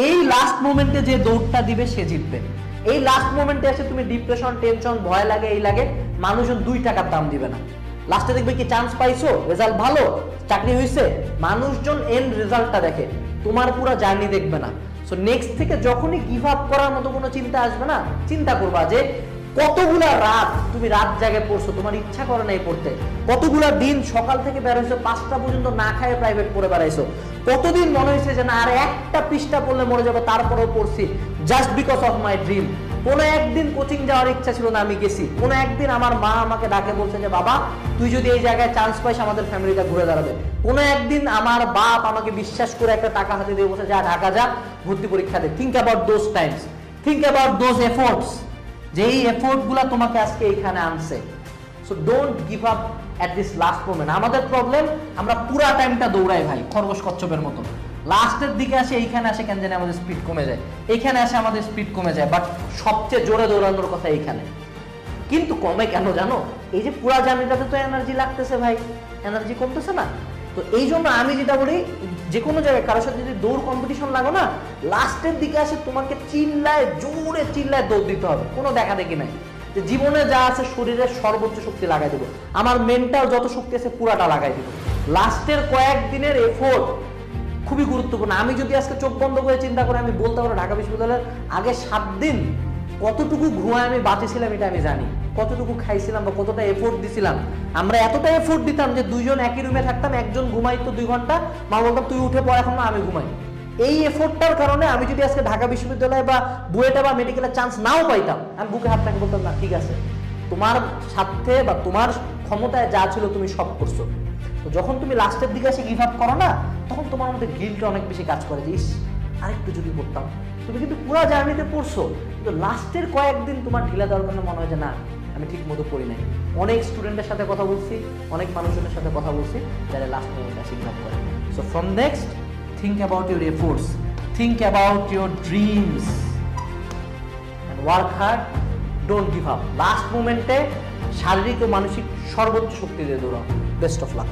এই লাস্ট মোমেন্টে যে দৌড়টা দিবে সে জিতবে। এই লাস্ট মোমেন্টে এসে তুমি ডিপ্রেশন, টেনশন, ভয় লাগে, এই লাগে, মানুষজন 2 টাকার দাম দিবে না। লাস্টে দেখবে কি চান্স পাইছো, রেজাল্ট ভালো, চাকরি হয়েছে, মানুষজন এন্ড রেজাল্টটা দেখে, তোমার পুরো জার্নি দেখবে না। সো নেক্সট থেকে যখনই গিভ আপ করার মতো কোনো চিন্তা আসবে না, চিন্তা করবা যে কতগুলা রাত তুমি রাত জাগে পড়ছো, তোমার ইচ্ছা করে নাই পড়তে, কতগুলা দিন সকাল থেকে বের হয়েছো 5টা পর্যন্ত না খায় প্রাইভেট পড়ে বেড়াইছো, কতদিন মনে হয়েছে যে না আর একটা পৃষ্ঠা পড়লে মরে যাবো, তারপরেও পড়ছি just because of my dream. কোনো একদিন কোচিং যাওয়ার ইচ্ছা ছিল না, আমি গেছি। কোনো একদিন আমার মা আমাকে ডাকে বলছে যে বাবা তুই যদি এই জায়গায় চান্স পাইস আমাদের ফ্যামিলিটা ঘুরে দাঁড়াবে। কোনো একদিন আমার বাপ আমাকে বিশ্বাস করে একটা টাকা হাতে দিয়ে বলছে যা ঢাকা যা, ভর্তি পরীক্ষা দে। Think about those times, think about those efforts, যেই এফোর্ট গুলা তোমাকে আজকে এইখানে আনছে। So don't give up at this last moment. আমাদের প্রবলেম, আমরা পুরা টাইমটা দৌড়াই ভাই খরগোশ কচ্ছপের মতো, লাস্টের দিকে আসে এইখানে আসে কেন জানি আমাদের স্পিড কমে যায়, এইখানে আসে আমাদের স্পিড কমে যায়, বাট সবচেয়ে জোরে দৌড়ানোর কথা এইখানে। কিন্তু কমে কেন জানো? এই যে পুরা জার্নিটাতে তো এনার্জি লাগতেছে ভাই, এনার্জি কমতেছে না। তো এই জন্য আমি যেটা বলি, যে কোনো জায়গায় কারোর সাথে যদি দৌড় কম্পিটিশন লাগো না, লাস্টের দিকে আসে তোমাকে চিল্লায়, জোরে চিল্লায় দৌড় দিতে হবে, কোনো দেখা দেখি নাই। যে জীবনে যা আছে শরীরের সর্বোচ্চ শক্তি লাগাই দেবো, আমার মেন্টাল যত শক্তি আছে পুরাটা লাগাই দেবো। লাস্টের কয়েকদিনের এফোর্ট খুবই গুরুত্বপূর্ণ। আমি যদি আজকে চোখ বন্ধ করে চিন্তা করে আমি বলতে পারবো ঢাকা বিশ্ববিদ্যালয়ের আগে 7 দিন কতটুকু ঘুমায় আমি বাঁচেছিলাম এটা আমি জানি, কতটুকু খাইছিলাম বা কতটা এফোর্ট দিছিলাম। আমরা এতটা এফোর্ট দিতাম যে 2 জন একই রুমে থাকতাম, একজন ঘুমাইতো 2 ঘন্টা, মা বলতাম তুই উঠে পড় এখন, আমি ঘুমাই। এই এফোর্টটার কারণে আমি যদি আজকে ঢাকা বিশ্ববিদ্যালয় বা বুয়েটে বা মেডিকেলের চান্স নাও পাইতাম, আমি বুকে হাত রাখে বলতাম না ঠিক আছে, তোমার সাথে বা তোমার ক্ষমতায় যা ছিল তুমি সব করছো। তো যখন তুমি লাস্টের দিকে এসে গিভ আপ করো না, তখন তোমার মধ্যে গিল্টটা অনেক বেশি কাজ করে, যে ইস আরেকটু যদি পড়তাম। তুমি কিন্তু পুরো জার্নিতে পড়ছো, কিন্তু লাস্টের কয়েকদিন তোমার ঢিলা দেওয়ার কারণে মনে হয় যে না আমি ঠিক মতো পড়ি নাই। অনেক স্টুডেন্টের সাথে কথা বলছি, অনেক মানুষজনের সাথে কথা বলছি যারা লাস্ট মোমেন্টে এসে গিভ আপ করে। So from next, think about your efforts, think about your dreams and work hard, don't give up. Last মোমেন্টে শারীরিক ও মানসিক সর্বোচ্চ শক্তি দিয়ে দৌড়াও। Best of luck.